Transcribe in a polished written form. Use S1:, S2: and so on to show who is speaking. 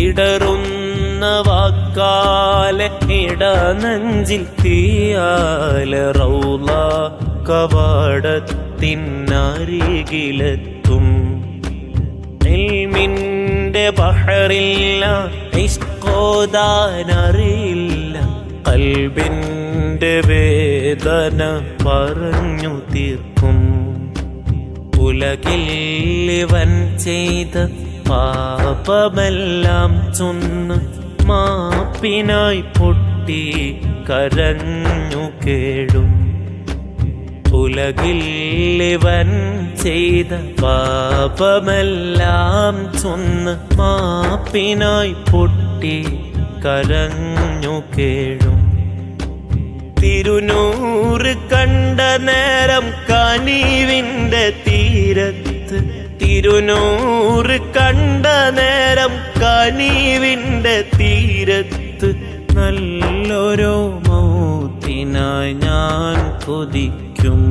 S1: ഇടറുന്ന വാക്കാലെ ഇടനെഞ്ചിൽ തീയാലെ റൗള കവാടത്തിനരികിലെത്തും. ഇൽമിന്റെ ബഹറില്ല, ഇഷ്കോദാനറിയില്ല, ഖൽബിന്റെ വേദന പറഞ്ഞു തീർക്കും. ഉലകിൽ ഇവൻ ചെയ്ത പാപമെല്ലാം ചൊന്ന് മാപ്പിനായി പൊട്ടി കരഞ്ഞു കേഴും. ഉലകിൽ ഇവൻ ചെയ്ത പാപമെല്ലാം ചൊന്ന് മാപ്പിനായി പൊട്ടി കരഞ്ഞു കേഴും. തിരുനൂറ് കണ്ട നേരം കനിവിന്റെ തീരത്ത്, തിരുനൂറ് കണ്ട നേരം കനിവിന്റെ തീരത്ത്, നല്ലൊരു മൗത്തിനായി ഞാൻ കൊതിക്കും.